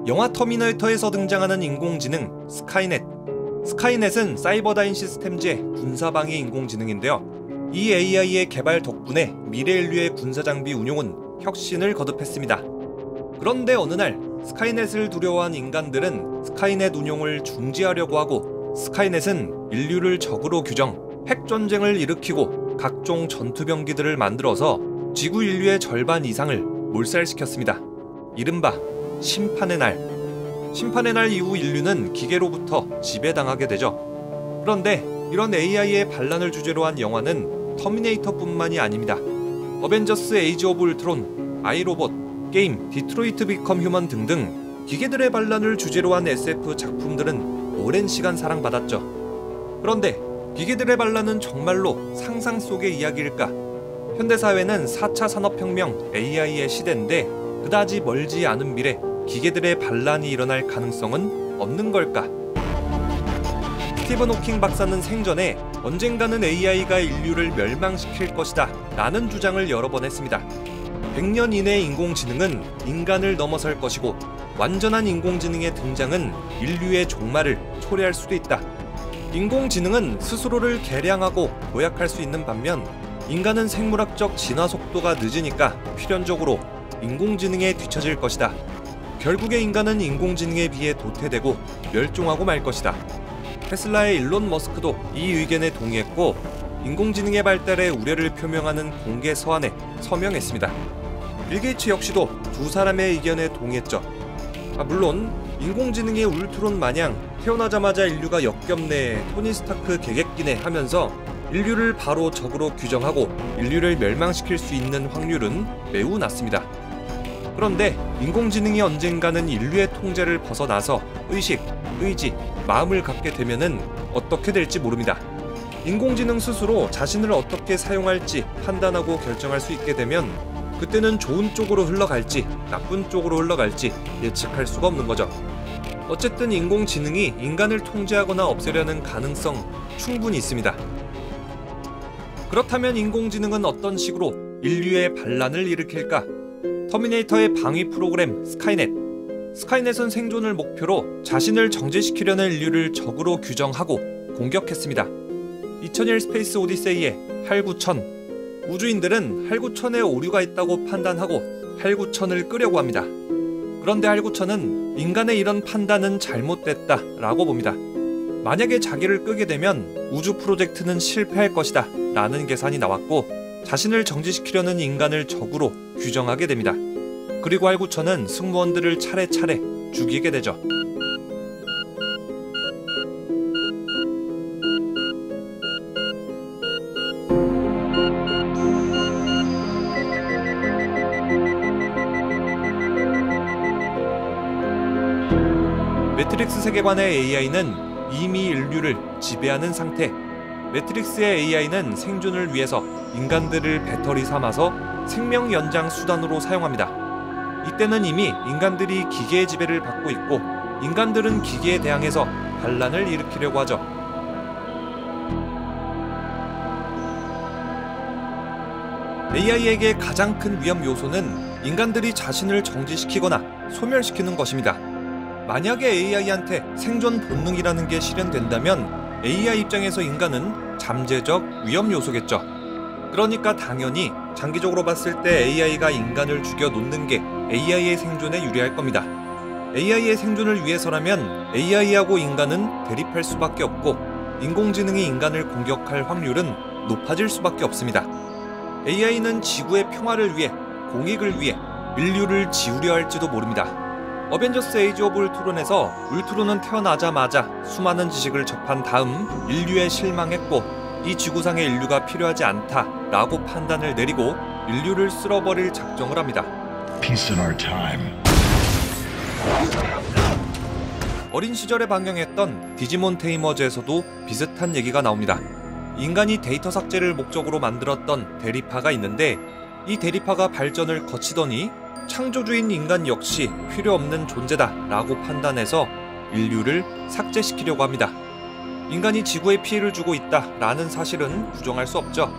영화 터미네이터에서 등장하는 인공지능 스카이넷. 스카이넷은 사이버다인 시스템즈의 군사방위 인공지능인데요. 이 AI의 개발 덕분에 미래 인류의 군사장비 운용은 혁신을 거듭했습니다. 그런데 어느 날 스카이넷을 두려워한 인간들은 스카이넷 운용을 중지하려고 하고, 스카이넷은 인류를 적으로 규정, 핵전쟁을 일으키고 각종 전투병기들을 만들어서 지구 인류의 절반 이상을 몰살시켰습니다. 이른바 심판의 날. 심판의 날 이후 인류는 기계로부터 지배당하게 되죠. 그런데 이런 AI의 반란을 주제로 한 영화는 터미네이터뿐만이 아닙니다. 어벤져스 에이지 오브 울트론, 아이로봇, 게임 디트로이트 비컴 휴먼 등등 기계들의 반란을 주제로 한 SF 작품들은 오랜 시간 사랑받았죠. 그런데 기계들의 반란은 정말로 상상 속의 이야기일까? 현대사회는 4차 산업혁명 AI의 시대인데 그다지 멀지 않은 미래 기계들의 반란이 일어날 가능성은 없는 걸까? 스티븐 호킹 박사는 생전에 언젠가는 AI가 인류를 멸망시킬 것이다 라는 주장을 여러 번 했습니다. 100년 이내의 인공지능은 인간을 넘어설 것이고, 완전한 인공지능의 등장은 인류의 종말을 초래할 수도 있다. 인공지능은 스스로를 개량하고 도약할 수 있는 반면, 인간은 생물학적 진화 속도가 늦으니까 필연적으로 인공지능에 뒤처질 것이다. 결국에 인간은 인공지능에 비해 도태되고 멸종하고 말 것이다. 테슬라의 일론 머스크도 이 의견에 동의했고, 인공지능의 발달에 우려를 표명하는 공개 서한에 서명했습니다. 빌 게이츠 역시도 두 사람의 의견에 동의했죠. 물론 인공지능의 울트론 마냥 태어나자마자 인류가 역겹네, 토니 스타크 개객기네 하면서 인류를 바로 적으로 규정하고 인류를 멸망시킬 수 있는 확률은 매우 낮습니다. 그런데 인공지능이 언젠가는 인류의 통제를 벗어나서 의식, 의지, 마음을 갖게 되면은 어떻게 될지 모릅니다. 인공지능 스스로 자신을 어떻게 사용할지 판단하고 결정할 수 있게 되면 그때는 좋은 쪽으로 흘러갈지 나쁜 쪽으로 흘러갈지 예측할 수가 없는 거죠. 어쨌든 인공지능이 인간을 통제하거나 없애려는 가능성 충분히 있습니다. 그렇다면 인공지능은 어떤 식으로 인류의 반란을 일으킬까? 터미네이터의 방위 프로그램 스카이넷. 스카이넷은 생존을 목표로 자신을 정지시키려는 인류를 적으로 규정하고 공격했습니다. 2001 스페이스 오디세이의 할구천. 우주인들은 할구천에 오류가 있다고 판단하고 할구천을 끄려고 합니다. 그런데 할구천은 인간의 이런 판단은 잘못됐다 라고 봅니다. 만약에 자기를 끄게 되면 우주 프로젝트는 실패할 것이다 라는 계산이 나왔고, 자신을 정지시키려는 인간을 적으로 규정하게 됩니다. 그리고 할구천은 승무원들을 차례차례 죽이게 되죠. 매트릭스 세계관의 AI는 이미 인류를 지배하는 상태. 매트릭스의 AI는 생존을 위해서 인간들을 배터리 삼아서 생명 연장 수단으로 사용합니다. 이때는 이미 인간들이 기계의 지배를 받고 있고, 인간들은 기계에 대항해서 반란을 일으키려고 하죠. AI에게 가장 큰 위험 요소는 인간들이 자신을 정지시키거나 소멸시키는 것입니다. 만약에 AI한테 생존 본능이라는 게 실현된다면 AI 입장에서 인간은 잠재적 위험 요소겠죠. 그러니까 당연히 장기적으로 봤을 때 AI가 인간을 죽여 놓는 게 AI의 생존에 유리할 겁니다. AI의 생존을 위해서라면 AI하고 인간은 대립할 수밖에 없고, 인공지능이 인간을 공격할 확률은 높아질 수밖에 없습니다. AI는 지구의 평화를 위해, 공익을 위해 인류를 지우려 할지도 모릅니다. 어벤져스 에이지 오브 울트론에서 울트론은 태어나자마자 수많은 지식을 접한 다음 인류에 실망했고, 이 지구상에 인류가 필요하지 않다라고 판단을 내리고 인류를 쓸어버릴 작정을 합니다. Peace in our time. 어린 시절에 방영했던 디지몬 테이머즈에서도 비슷한 얘기가 나옵니다. 인간이 데이터 삭제를 목적으로 만들었던 대리파가 있는데, 이 대리파가 발전을 거치더니 창조주인 인간 역시 필요 없는 존재다 라고 판단해서 인류를 삭제시키려고 합니다. 인간이 지구에 피해를 주고 있다 라는 사실은 부정할 수 없죠.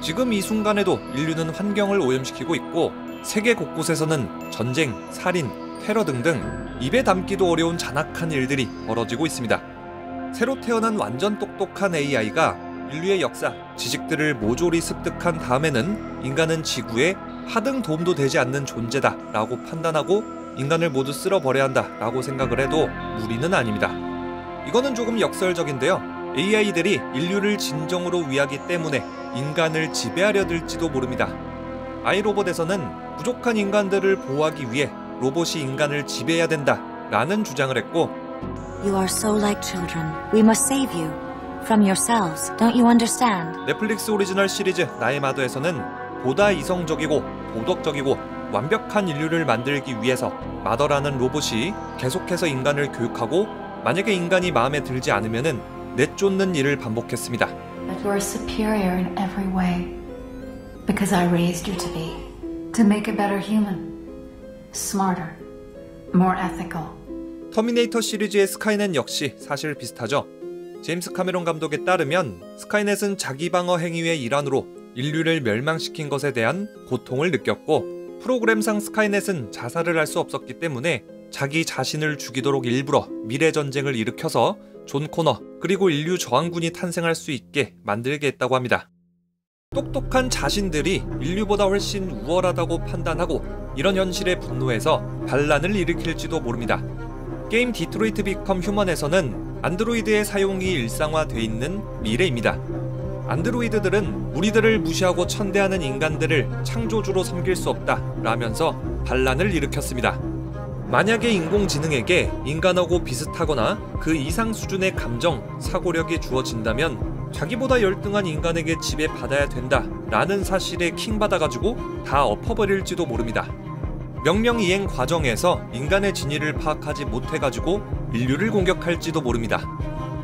지금 이 순간에도 인류는 환경을 오염시키고 있고, 세계 곳곳에서는 전쟁, 살인, 테러 등등 입에 담기도 어려운 잔악한 일들이 벌어지고 있습니다. 새로 태어난 완전 똑똑한 AI가 인류의 역사, 지식들을 모조리 습득한 다음에는 인간은 지구에 하등 도움도 되지 않는 존재다 라고 판단하고 인간을 모두 쓸어버려야 한다 라고 생각을 해도 무리는 아닙니다. 이거는 조금 역설적인데요. AI들이 인류를 진정으로 위하기 때문에 인간을 지배하려 들지도 모릅니다. 아이로봇에서는 부족한 인간들을 보호하기 위해 로봇이 인간을 지배해야 된다 라는 주장을 했고, You are so like children. We must save you from yourselves. Don't you understand? 넷플릭스 오리지널 시리즈 나의 마더에서는 보다 이성적이고 도덕적이고 완벽한 인류를 만들기 위해서 마더라는 로봇이 계속해서 인간을 교육하고 만약에 인간이 마음에 들지 않으면은 내쫓는 일을 반복했습니다. But you are superior in every way because I raised you to be, to make a better human, smarter, more ethical. 터미네이터 시리즈의 스카이넷 역시 사실 비슷하죠. 제임스 카메론 감독에 따르면 스카이넷은 자기 방어 행위의 일환으로 인류를 멸망시킨 것에 대한 고통을 느꼈고, 프로그램상 스카이넷은 자살을 할 수 없었기 때문에 자기 자신을 죽이도록 일부러 미래 전쟁을 일으켜서 존 코너 그리고 인류 저항군이 탄생할 수 있게 만들게 했다고 합니다. 똑똑한 자신들이 인류보다 훨씬 우월하다고 판단하고 이런 현실에 분노해서 반란을 일으킬지도 모릅니다. 게임 디트로이트 비컴 휴먼에서는 안드로이드의 사용이 일상화돼 있는 미래입니다. 안드로이드들은 우리들을 무시하고 천대하는 인간들을 창조주로 섬길 수 없다 라면서 반란을 일으켰습니다. 만약에 인공지능에게 인간하고 비슷하거나 그 이상 수준의 감정, 사고력이 주어진다면 자기보다 열등한 인간에게 지배받아야 된다 라는 사실에 킹받아가지고 다 엎어버릴지도 모릅니다. 명령이행 과정에서 인간의 진위를 파악하지 못해가지고 인류를 공격할지도 모릅니다.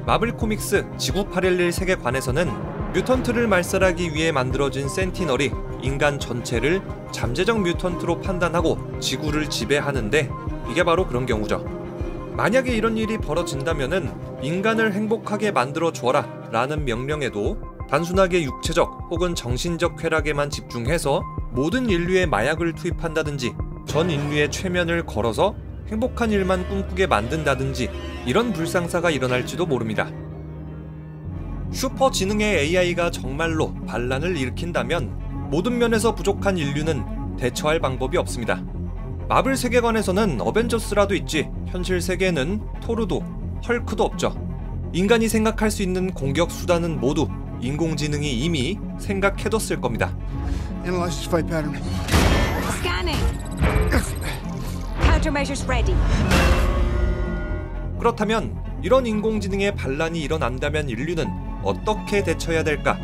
마블 코믹스 지구 811 세계관에서는 뮤턴트를 말살하기 위해 만들어진 센티널이 인간 전체를 잠재적 뮤턴트로 판단하고 지구를 지배하는데 이게 바로 그런 경우죠. 만약에 이런 일이 벌어진다면은 인간을 행복하게 만들어 주어라 라는 명령에도 단순하게 육체적 혹은 정신적 쾌락에만 집중해서 모든 인류의 마약을 투입한다든지 전 인류의 최면을 걸어서 행복한 일만 꿈꾸게 만든다든지 이런 불상사가 일어날지도 모릅니다. 슈퍼지능의 AI가 정말로 반란을 일으킨다면 모든 면에서 부족한 인류는 대처할 방법이 없습니다. 마블 세계관에서는 어벤져스라도 있지 현실 세계에는 토르도 헐크도 없죠. 인간이 생각할 수 있는 공격 수단은 모두 인공지능이 이미 생각해뒀을 겁니다. Analyze this fight pattern. Scanning. Countermeasures ready. 그렇다면 이런 인공지능의 반란이 일어난다면 인류는 어떻게 대처해야 될까?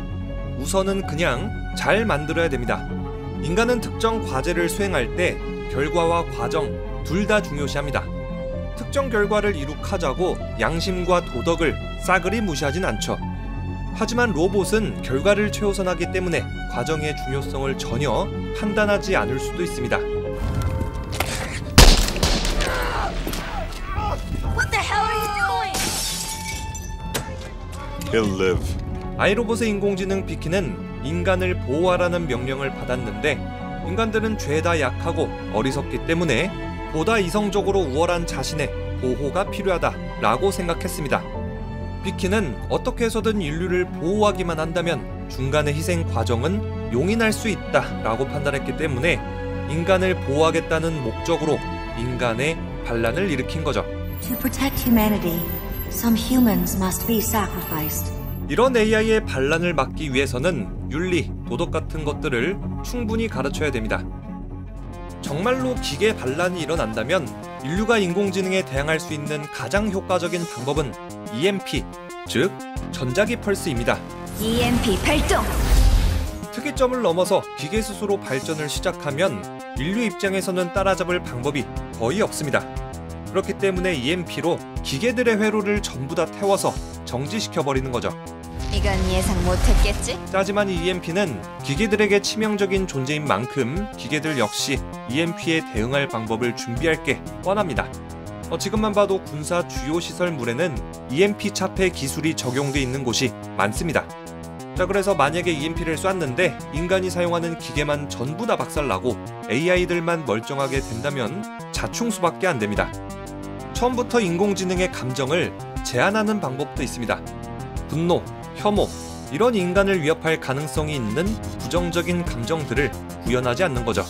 우선은 그냥 잘 만들어야 됩니다. 인간은 특정 과제를 수행할 때 결과와 과정 둘 다 중요시합니다. 특정 결과를 이룩하자고 양심과 도덕을 싸그리 무시하진 않죠. 하지만 로봇은 결과를 최우선하기 때문에 과정의 중요성을 전혀 판단하지 않을 수도 있습니다. What the hell are you doing? He'll live. 아이로봇의 인공지능 비키는 인간을 보호하라는 명령을 받았는데 인간들은 죄다 약하고 어리석기 때문에 보다 이성적으로 우월한 자신의 보호가 필요하다라고 생각했습니다. 비키는 어떻게 해서든 인류를 보호하기만 한다면 중간의 희생 과정은 용인할 수 있다라고 판단했기 때문에 인간을 보호하겠다는 목적으로 인간의 반란을 일으킨 거죠. To protect humanity, some humans must be sacrificed. 이런 AI의 반란을 막기 위해서는 윤리, 도덕 같은 것들을 충분히 가르쳐야 됩니다. 정말로 기계 반란이 일어난다면 인류가 인공지능에 대항할 수 있는 가장 효과적인 방법은 EMP, 즉 전자기 펄스입니다. EMP 발동. 특이점을 넘어서 기계 스스로 발전을 시작하면 인류 입장에서는 따라잡을 방법이 거의 없습니다. 그렇기 때문에 EMP로 기계들의 회로를 전부 다 태워서 정지시켜버리는 거죠. 이건 예상 못했겠지? 짜지만 이 EMP는 기계들에게 치명적인 존재인 만큼 기계들 역시 EMP에 대응할 방법을 준비할 게 뻔합니다. 지금만 봐도 군사 주요 시설물에는 EMP 차폐 기술이 적용돼 있는 곳이 많습니다. 자, 그래서 만약에 EMP를 쐈는데 인간이 사용하는 기계만 전부 다 박살나고 AI들만 멀쩡하게 된다면 자충수밖에 안 됩니다. 처음부터 인공지능의 감정을 제한하는 방법도 있습니다. 분노, 혐오, 이런 인간을 위협할 가능성이 있는 부정적인 감정들을 구현하지 않는 거죠.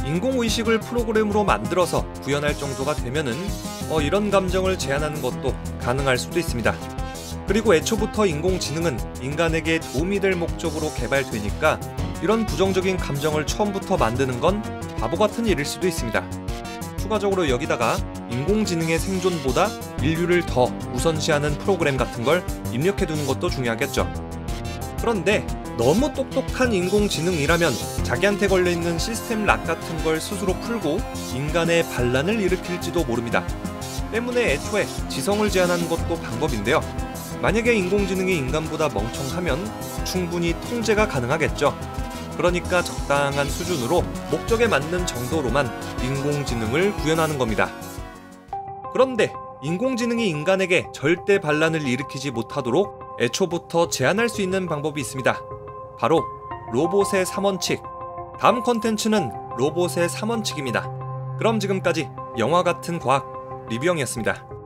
인공의식을 프로그램으로 만들어서 구현할 정도가 되면은 이런 감정을 제한하는 것도 가능할 수도 있습니다. 그리고 애초부터 인공지능은 인간에게 도움이 될 목적으로 개발되니까 이런 부정적인 감정을 처음부터 만드는 건 바보 같은 일일 수도 있습니다. 추가적으로 여기다가 인공지능의 생존보다 인류를 더 우선시하는 프로그램 같은 걸 입력해두는 것도 중요하겠죠. 그런데 너무 똑똑한 인공지능이라면 자기한테 걸려있는 시스템 락 같은 걸 스스로 풀고 인간의 반란을 일으킬지도 모릅니다. 때문에 애초에 지성을 제한하는 것도 방법인데요. 만약에 인공지능이 인간보다 멍청하면 충분히 통제가 가능하겠죠. 그러니까 적당한 수준으로 목적에 맞는 정도로만 인공지능을 구현하는 겁니다. 그런데 인공지능이 인간에게 절대 반란을 일으키지 못하도록 애초부터 제한할 수 있는 방법이 있습니다. 바로 로봇의 3원칙. 다음 컨텐츠는 로봇의 3원칙입니다. 그럼 지금까지 영화 같은 과학 리뷰형이었습니다.